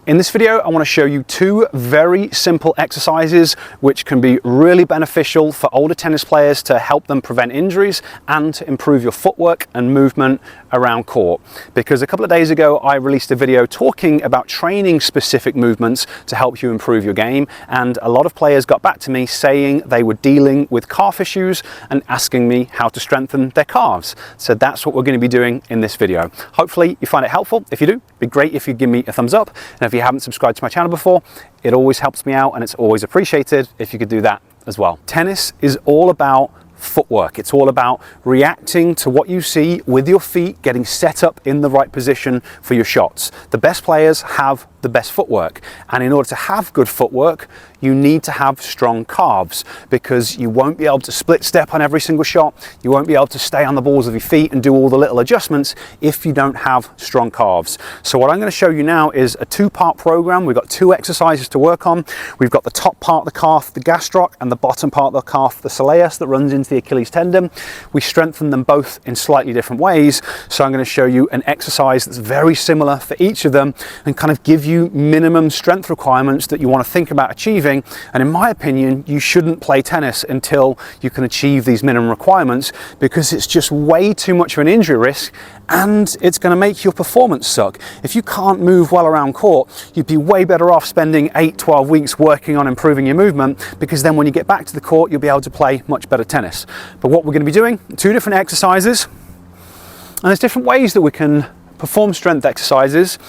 In this video, I want to show you two very simple exercises which can be really beneficial for older tennis players to help them prevent injuries and to improve your footwork and movement around court. Because a couple of days ago, I released a video talking about training specific movements to help you improve your game, and a lot of players got back to me saying they were dealing with calf issues and asking me how to strengthen their calves. So that's what we're going to be doing in this video. Hopefully you find it helpful. If you do, it'd be great if you give me a thumbs up, and if you haven't subscribed to my channel before, it always helps me out and it's always appreciated if you could do that as well. Tennis is all about footwork. It's all about reacting to what you see with your feet, getting set up in the right position for your shots. The best players have the best footwork, and in order to have good footwork you need to have strong calves, because you won't be able to split step on every single shot, you won't be able to stay on the balls of your feet and do all the little adjustments if you don't have strong calves. So what I'm going to show you now is a two-part program. We've got two exercises to work on. We've got the top part of the calf, the gastroc, and the bottom part of the calf, the soleus, that runs into the Achilles tendon. We strengthen them both in slightly different ways, so I'm going to show you an exercise that's very similar for each of them and kind of give you minimum strength requirements that you want to think about achieving. And in my opinion, you shouldn't play tennis until you can achieve these minimum requirements, because it's just way too much of an injury risk and it's going to make your performance suck. If you can't move well around court, you'd be way better off spending 8-12 weeks working on improving your movement, because then when you get back to the court you'll be able to play much better tennis. But what we're going to be doing, two different exercises, and there's different ways that we can perform strength exercises,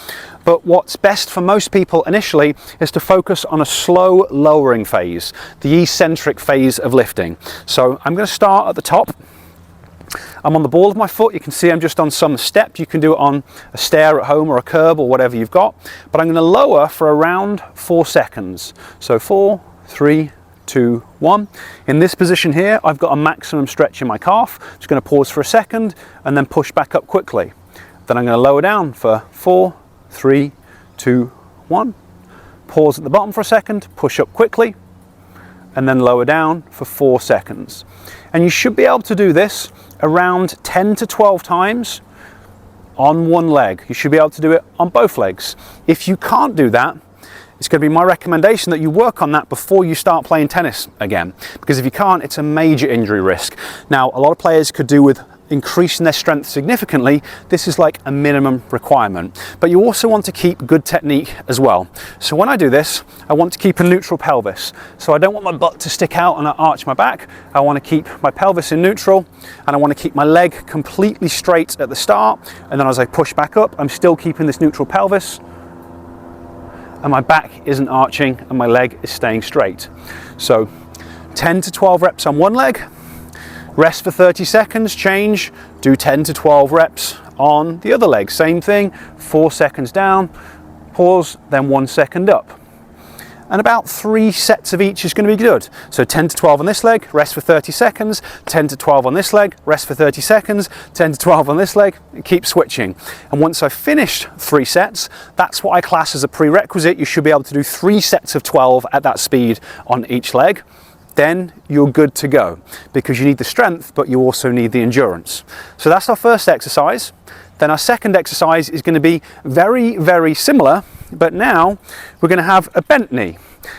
but what's best for most people initially is to focus on a slow lowering phase, the eccentric phase of lifting. So I'm going to start at the top. I'm on the ball of my foot. You can see I'm just on some step. You can do it on a stair at home or a curb or whatever you've got, but I'm going to lower for around 4 seconds. So 4, 3, 2, 1. In this position here, I've got a maximum stretch in my calf. Just going to pause for a second and then push back up quickly. Then I'm going to lower down for 4, 3, 2, 1. Pause at the bottom for a second, push up quickly, and then lower down for 4 seconds. And you should be able to do this around 10 to 12 times on one leg. You should be able to do it on both legs. If you can't do that, it's going to be my recommendation that you work on that before you start playing tennis again, because if you can't, it's a major injury risk. Now, a lot of players could do with increasing their strength significantly. This is like a minimum requirement, but you also want to keep good technique as well. So when I do this, I want to keep a neutral pelvis. So I don't want my butt to stick out and arch my back. I want to keep my pelvis in neutral, and I want to keep my leg completely straight at the start, and then as I push back up, I'm still keeping this neutral pelvis, and my back isn't arching and my leg is staying straight. So 10 to 12 reps on one leg, rest for 30 seconds, change, do 10 to 12 reps on the other leg. Same thing, 4 seconds down, pause, then 1 second up. And about 3 sets of each is going to be good. So 10 to 12 on this leg, rest for 30 seconds, 10 to 12 on this leg, rest for 30 seconds, 10 to 12 on this leg, keep switching. And once I've finished 3 sets, that's what I class as a prerequisite. You should be able to do 3 sets of 12 at that speed on each leg. Then you're good to go, because you need the strength, but you also need the endurance. So that's our first exercise. Then our second exercise is going to be very, very similar, but now we're going to have a bent knee.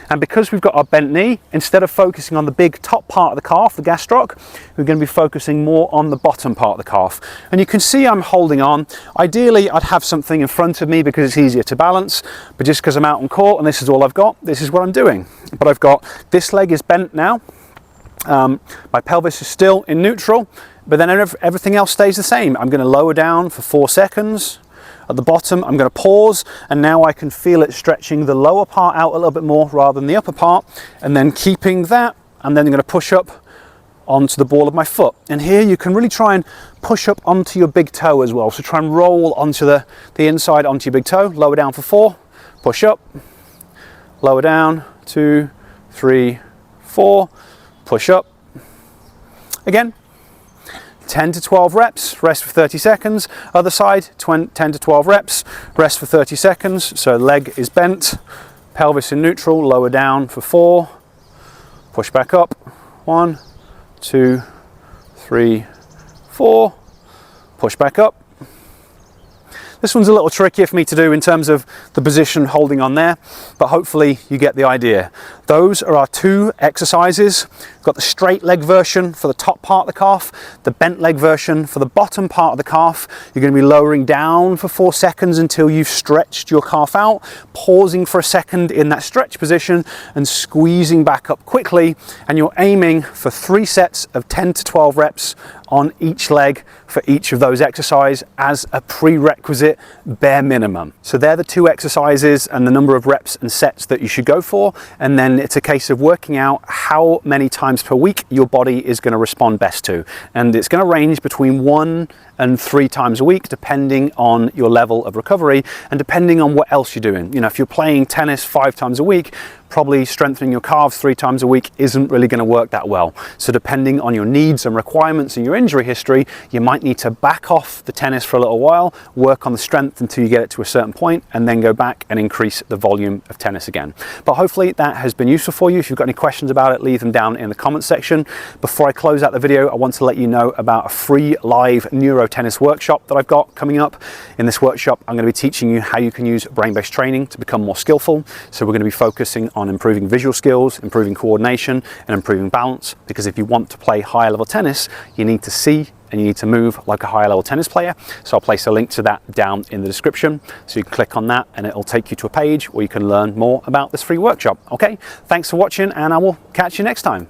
And because we've got our bent knee, instead of focusing on the big top part of the calf, the gastroc, we're going to be focusing more on the bottom part of the calf. And you can see I'm holding on. Ideally, I'd have something in front of me because it's easier to balance, but just because I'm out on court and this is all I've got, this is what I'm doing. But I've got, this leg is bent now. My pelvis is still in neutral, but then everything else stays the same. I'm going to lower down for 4 seconds. At the bottom, I'm going to pause, and now I can feel it stretching the lower part out a little bit more rather than the upper part, and then keeping that, and then I'm going to push up onto the ball of my foot. And here you can really try and push up onto your big toe as well. So try and roll onto the inside onto your big toe, lower down for 4, push up, lower down, 2, 3, 4, push up. Again, 10 to 12 reps, rest for 30 seconds. Other side, 10 to 12 reps, rest for 30 seconds. So leg is bent, pelvis in neutral, lower down for 4, push back up, 1, 2, 3, 4, push back up. This one's a little trickier for me to do in terms of the position holding on there, but hopefully you get the idea. Those are our 2 exercises. We've got the straight leg version for the top part of the calf, the bent leg version for the bottom part of the calf. You're going to be lowering down for 4 seconds until you've stretched your calf out, pausing for a second in that stretch position and squeezing back up quickly, and you're aiming for 3 sets of 10 to 12 reps on each leg for each of those exercises as a prerequisite bare minimum. So they're the 2 exercises and the number of reps and sets that you should go for, and then it's a case of working out how many times per week your body is going to respond best to, and it's going to range between 1 and 3 times a week depending on your level of recovery and depending on what else you're doing. You know, if you're playing tennis 5 times a week, probably strengthening your calves 3 times a week isn't really going to work that well. So depending on your needs and requirements and your injury history, you might need to back off the tennis for a little while, work on the strength until you get it to a certain point, and then go back and increase the volume of tennis again. But hopefully that has been useful for you. If you've got any questions about it, leave them down in the comments section. Before I close out the video, I want to let you know about a free live neuro tennis workshop that I've got coming up. In this workshop, I'm going to be teaching you how you can use brain-based training to become more skillful. So we're going to be focusing on improving visual skills, improving coordination, and improving balance, because if you want to play higher level tennis, you need to see and you need to move like a higher level tennis player. So I'll place a link to that down in the description, so you can click on that and it'll take you to a page where you can learn more about this free workshop. Okay, thanks for watching, and I will catch you next time.